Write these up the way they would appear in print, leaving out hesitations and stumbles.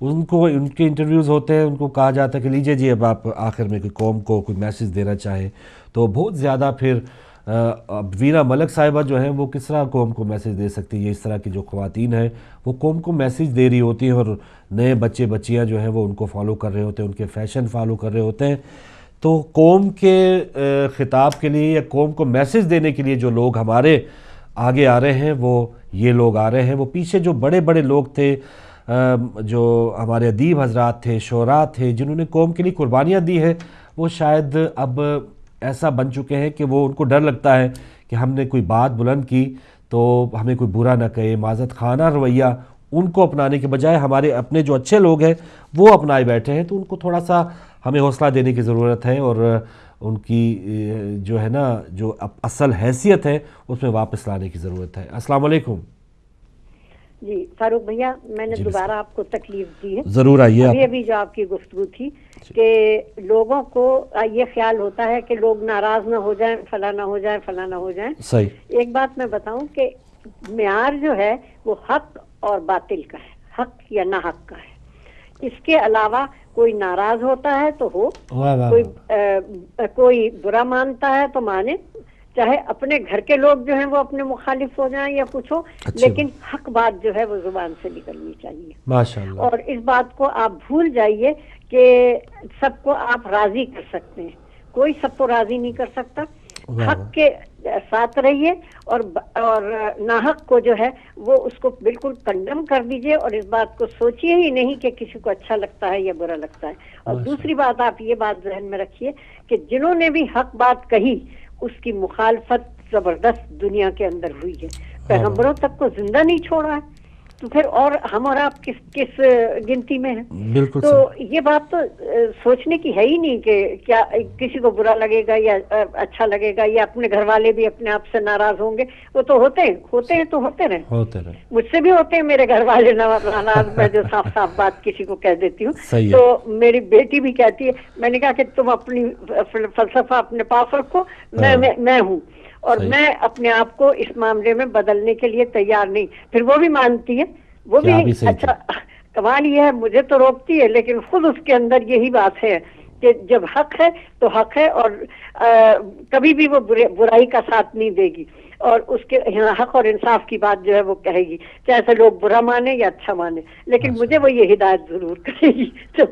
ان کو ان کے انٹرویوز ہوتے ہیں, ان کو کہا جاتا ہے کہ لیجئے جی اب آپ آخر میں کوئی قوم کو کوئی میسیج دینا چاہے, تو بہت زیادہ پھر وینا ملک صاحبہ جو ہیں وہ کس طرح قوم کو میسیج دے سکتی ہیں؟ اس طرح کی جو خواتین ہیں وہ قوم کو میسیج دے رہی ہوتی ہیں, اور نئے بچے بچیاں جو ہیں وہ ان کو فالو کر رہے ہوتے ہیں, ان کے فیشن فالو کر رہے ہوتے ہیں. تو قوم کے خطاب کے لیے یا قوم کو میسیج دینے کے لیے جو لوگ ہمارے آگے آ رہے ہیں وہ یہ لوگ آ رہے ہیں. وہ پیچھے جو بڑے بڑے لوگ تھے, جو ہمارے ادیب حضرات تھے, شعراء تھے, جنہوں نے قوم کے لیے قربانیاں دی ہیں, وہ شاید اب ایسا بن چکے ہیں کہ وہ ان کو ڈر لگتا ہے کہ ہم نے کوئی بات بلند کی تو ہمیں کوئی برا نہ کہے. معذرت خانہ رویہ ان کو اپنانے کے بجائے ہمارے اپنے جو اچھے لوگ ہیں وہ اپنائے بیٹھے ہیں. تو ان کو تھوڑا سا ہمیں حوصلہ دینے کی ضرورت ہے, اور ان کی جو ہے نا جو اصل حیثیت ہے اس میں واپس لانے کی ضرورت ہے. السلام علیکم. جی فاروق بھیا, میں نے دوبارہ آپ کو تکلیف دی ہے. ضرور آئیے. ابھی جو آپ کی گفتگو تھی کہ لوگوں کو یہ خیال ہوتا ہے کہ لوگ ناراض نہ ہو جائیں, فلاں نہ ہو جائیں, فلاں نہ ہو جائیں. صحیح. ایک بات میں بتاؤں کہ معیار جو ہے وہ حق اور باطل کا ہے, حق یا نہ حق کا ہے. اس کے علاوہ کوئی ناراض ہوتا ہے تو ہو, کوئی برا مانتا ہے تو مانے, چاہے اپنے گھر کے لوگ جو ہیں وہ اپنے مخالف ہو جائیں یا کچھ ہو, لیکن حق بات جو ہے وہ زبان سے نکلنی چاہیے. ماشاءاللہ. اور اس بات کو آپ بھول جائیے کہ سب کو آپ راضی کر سکتے ہیں, کوئی سب کو راضی نہیں کر سکتا. حق کے ساتھ رہیے اور ناحق کو جو ہے وہ اس کو بالکل کنڈم کر دیجئے, اور اس بات کو سوچیے ہی نہیں کہ کسی کو اچھا لگتا ہے یا برا لگتا ہے. اور دوسری بات, آپ یہ بات ذہن میں رکھیے کہ جنہوں نے بھی حق بات کہی اس کی مخالفت زبردست دنیا کے اندر ہوئی ہے. پیغمبروں تک کو زندہ نہیں چھوڑا ہے, تو پھر اور ہم اور آپ کس گنتی میں ہیں؟ بالکل. تو یہ بات تو سوچنے کی ہے ہی نہیں کہ کیا کسی کو برا لگے گا یا اچھا لگے گا, یا اپنے گھر والے بھی اپنے آپ سے ناراض ہوں گے. وہ تو ہوتے ہیں تو ہوتے رہے. مجھ سے بھی ہوتے ہیں میرے گھر والے ناراض, میں جو صاف صاف بات کسی کو کہہ دیتی ہوں. تو میری بیٹی بھی کہتی ہے, میں نے کہا کہ تم اپنی فلسفہ اپنے پاس رکھو, میں ہوں, اور میں اپنے آپ کو اس معاملے میں بدلنے کے لیے تیار نہیں. پھر وہ بھی مانتی ہے, وہ بھی اچھا, کمال یہ ہے مجھے تو روکتی ہے لیکن خود اس کے اندر یہی بات ہے کہ جب حق ہے تو حق ہے, اور کبھی بھی وہ برائی کا ساتھ نہیں دے گی, اور اس کے حق اور انصاف کی بات جو ہے وہ کہے گی, چاہے لوگ برا مانے یا اچھا مانے, لیکن مجھے وہ یہ ہدایت ضرور کرے گی. تو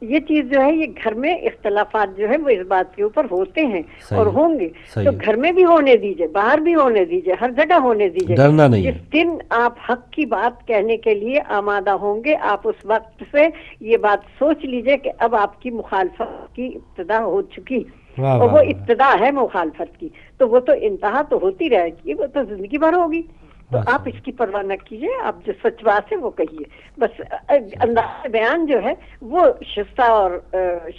یہ چیز جو ہے, یہ گھر میں اختلافات جو ہے وہ اس بات کے اوپر ہوتے ہیں اور ہوں گے. تو گھر میں بھی ہونے دیجئے, باہر بھی ہونے دیجئے, ہر جگہ ہونے دیجئے. ڈرنا نہیں. جس دن آپ حق کی بات کہنے کے لیے آمادہ ہوں گے, آپ اس وقت سے یہ بات سوچ لیجئے کہ اب آپ کی مخالفت کی ابتدا ہو چکی, اور وہ ابتدا ہے مخالفت کی, تو وہ تو انتہا تو ہوتی رہے گی, وہ تو زندگی بھر ہوگی. تو آپ اس کی پرواہ نہ کیجئے, آپ جو سچ بات ہے وہ کہیے. بس انداز بیان جو ہے وہ شستہ اور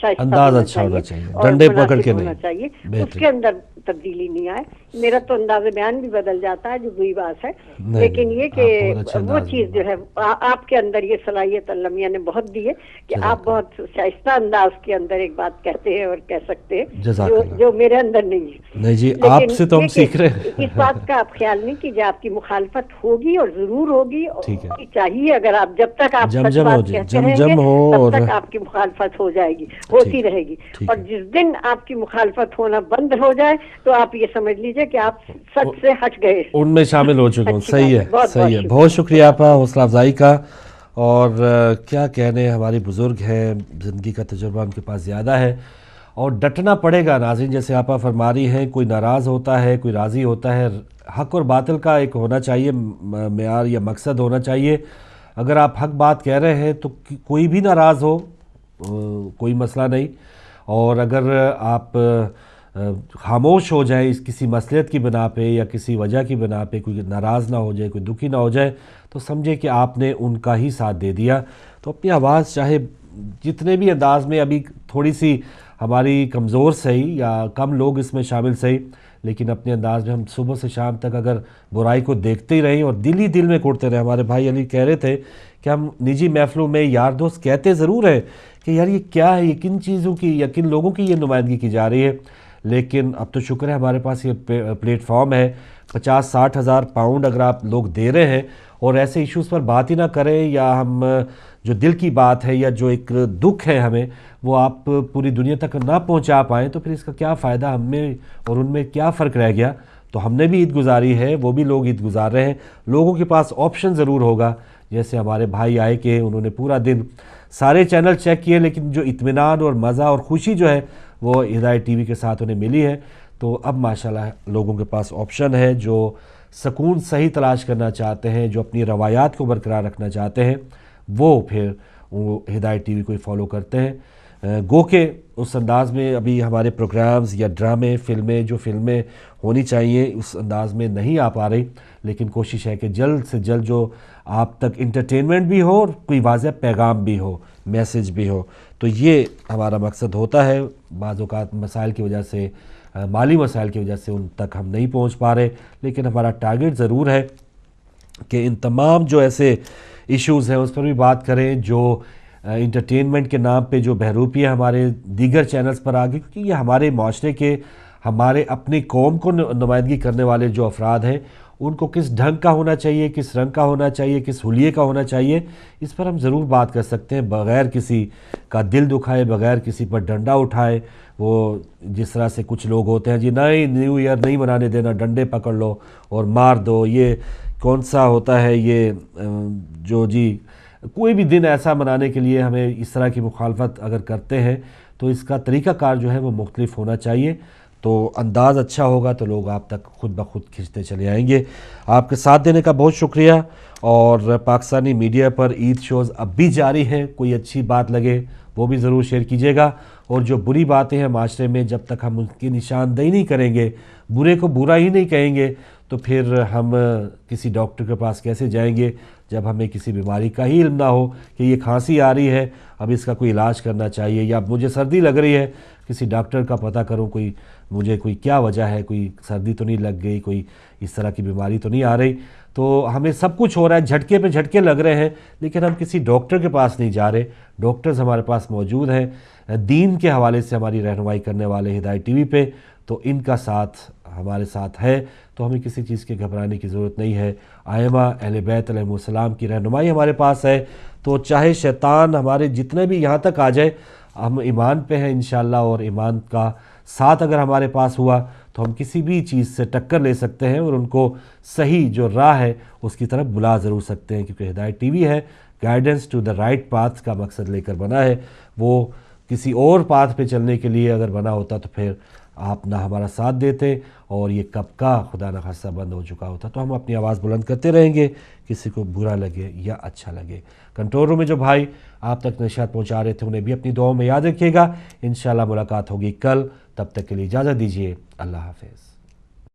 شائستہ انداز اچھا ہونا چاہیے, ڈنڈے پکڑ کے نہیں چاہیے, اس کے اندر تبدیلی نہیں آئے. میرا تو انداز بیان بھی بدل جاتا ہے, جو بری بات ہے, لیکن یہ کہ وہ چیز جو ہے آپ کے اندر یہ صلاحیت اللہ میاں نے بہت دی ہے کہ آپ بہت شائستہ انداز کے اندر ایک بات کہتے ہیں اور کہہ سکتے ہیں, جو میرے اندر نہیں ہے. نہیں جی, آپ سے تو ہم سیکھ رہے ہیں. اس بات کا آپ خیال نہیں کیجیے, آپ کی مخالفت ہوگی اور ضرور ہوگی, چاہیے. اگر آپ جب تک آپ سچ بات کہتے رہیں گے تب تک آپ کی مخالفت ہو جائے گی, ہوتی رہے گی. اور جس دن آپ کی مخالفت ہونا بند ہو جائے تو آپ یہ سمجھ لیجئے کہ آپ سچ سے ہٹ گئے, ان میں شامل ہو چکے ہوں. صحیح ہے, صحیح ہے. بہت شکریہ آپ کا حوصلہ افزائی کا. اور کیا کہنے, ہمارے بزرگ ہیں, زندگی کا تجربہ ان کے پاس زیادہ ہے, اور ڈٹنا پڑے گا. ناظرین, جیسے آپ فرما رہی ہیں, کوئی ناراض ہوتا ہے, کوئی راضی ہوتا ہے, حق اور باطل کا ایک ہونا چاہیے معیار یا مقصد ہونا چاہیے. اگر آپ حق بات کہہ رہے ہیں تو کوئی بھی ناراض ہو, کوئی مسئلہ نہیں. اور اگر آپ خاموش ہو جائیں اس کسی مصلحت کی بنا پہ یا کسی وجہ کی بنا پہ, کوئی ناراض نہ ہو جائے, کوئی دکھی نہ ہو جائے, تو سمجھے کہ آپ نے ان کا ہی ساتھ دے دیا. تو اپنی آواز چاہے جتنے بھی انداز میں, ابھی تھوڑی سی ہماری کمزور صحیح یا کم لوگ اس میں شامل صحیح, لیکن اپنے انداز میں ہم صبح سے شام تک اگر برائی کو دیکھتے ہی رہیں اور دل ہی دل میں کوڑتے رہیں. ہمارے بھائی علی کہہ رہے تھے کہ ہم نجی محفلوں میں یار دوست کہتے ضرور ہیں کہ یار یہ کیا ہے, یہ کن چیزوں کی یا کن لوگوں کی یہ نمائندگی کی جا رہی ہے, لیکن اب تو شکر ہے ہمارے پاس یہ پلیٹ فارم ہے. 50-60 ہزار پاؤنڈ اگر آپ لوگ دے رہے ہیں اور ایسے ایشوز پر بات ہی نہ کریں، یا ہم جو دل کی بات ہے یا جو ایک دکھ ہے ہمیں وہ آپ پوری دنیا تک نہ پہنچا پائیں، تو پھر اس کا کیا فائدہ، ہم میں اور ان میں کیا فرق رہ گیا؟ تو ہم نے بھی عید گزاری ہے، وہ بھی لوگ عید گزار رہے ہیں، لوگوں کے پاس آپشن ضرور ہوگا. جیسے ہمارے بھائی آئے کہ انہوں نے پورا دن سارے چینل چیک کیے، لیکن جو اطمینان اور مزہ اور خوشی جو ہے وہ ہدایت ٹی وی کے ساتھ انہیں ملی ہے. تو اب ماشاءاللہ لوگوں کے پاس آپشن ہے، جو سکون صحیح تلاش کرنا چاہتے ہیں، جو اپنی روایات کو برقرار رکھنا چاہتے ہیں، وہ پھر وہ ہدایت ٹی وی کو فالو کرتے ہیں. گو کہ اس انداز میں ابھی ہمارے پروگرامز یا ڈرامے، فلمیں، جو فلمیں ہونی چاہیے اس انداز میں نہیں آ پا رہی، لیکن کوشش ہے کہ جلد سے جلد جو آپ تک انٹرٹینمنٹ بھی ہو اور کوئی واضح پیغام بھی ہو، میسج بھی ہو. تو یہ ہمارا مقصد ہوتا ہے. بعض اوقات مسائل کی وجہ سے، مالی مسائل کی وجہ سے ان تک ہم نہیں پہنچ پا رہے، لیکن ہمارا ٹارگٹ ضرور ہے کہ ان تمام جو ایسے ایشوز ہیں اس پر بھی بات کریں جو انٹرٹینمنٹ کے نام پہ جو بہروپیہ ہمارے دیگر چینلز پر آگے، کیونکہ یہ ہمارے معاشرے کے، ہمارے اپنی قوم کو نمائندگی کرنے والے جو افراد ہیں ان کو کس ڈھنگ کا ہونا چاہیے، کس رنگ کا ہونا چاہیے، کس حلیے کا ہونا چاہیے، اس پر ہم ضرور بات کر سکتے ہیں، بغیر کسی کا دل دکھائے، بغیر کسی پر ڈنڈا اٹھائے. وہ جس طرح سے کچھ لوگ ہوتے ہیں، جی نہیں نیو ایئر نہیں منانے دینا، ڈنڈے پکڑ لو اور مار دو. یہ کون سا ہوتا ہے یہ جو جی کوئی بھی دن ایسا منانے کے لیے ہمیں اس طرح کی مخالفت اگر کرتے ہیں تو اس کا طریقہ کار جو ہے وہ مختلف ہونا چاہیے. تو انداز اچھا ہوگا تو لوگ آپ تک خود بخود کھنچتے چلے آئیں گے. آپ کے ساتھ دینے کا بہت شکریہ. اور پاکستانی میڈیا پر عید شوز اب بھی جاری ہیں، کوئی اچھی بات لگے وہ بھی ضرور شیئر کیجیے گا، اور جو بری باتیں ہیں معاشرے میں جب تک ہم ان کی نشاندہی نہیں کریں گے، برے کو برا ہی نہیں کہیں گے، تو پھر ہم کسی ڈاکٹر کے پاس کیسے جائیں گے جب ہمیں کسی بیماری کا ہی علم نہ ہو کہ یہ کھانسی آ رہی ہے، اب اس کا کوئی علاج کرنا چاہیے، یا مجھے سردی لگ رہی ہے کسی ڈاکٹر کا پتہ کروں مجھے کوئی کیا وجہ ہے، کوئی سردی تو نہیں لگ گئی، کوئی اس طرح کی بیماری تو نہیں آ رہی. تو ہمیں سب کچھ ہو رہا ہے، جھٹکے پہ جھٹکے لگ رہے ہیں، لیکن ہم کسی ڈاکٹر کے پاس نہیں جا رہے. ڈاکٹرز ہمارے پاس موجود ہیں، دین کے حوالے سے ہماری رہنمائی کرنے والے ہدایت ٹی وی پہ، تو ان کا ساتھ ہمارے ساتھ ہے، تو ہمیں کسی چیز کے گھبرانے کی ضرورت نہیں ہے. ائمہ اہل بیت علیہم السلام کی رہنمائی ہمارے پاس ہے، تو چاہے شیطان ہمارے جتنے بھی یہاں تک آ جائے، ہم ایمان پہ ہیں انشاءاللہ، اور ایمان کا ساتھ اگر ہمارے پاس ہوا تو ہم کسی بھی چیز سے ٹکر لے سکتے ہیں، اور ان کو صحیح جو راہ ہے اس کی طرف بلا ضرور سکتے ہیں. کیونکہ ہدایت ٹی وی ہے، guidance to the right path کا مقصد لے کر بنا ہے. وہ کسی اور پاتھ پہ چلنے کے لیے اگر بنا ہوتا تو پھر آپ نہ ہمارا ساتھ دیتے، اور یہ کب کا خدا نخواستہ بند ہو چکا ہوتا. تو ہم اپنی آواز بلند کرتے رہیں گے، کسی کو برا لگے یا اچھا لگے. کنٹرول روم میں جو بھائی آپ تک نشریات پہنچا رہے تھے انہیں بھی اپنی دعاؤں میں یاد رکھیے گا. انشاءاللہ ملاقات ہوگی کل، تب تک کے لیے اجازت دیجیے. اللہ حافظ.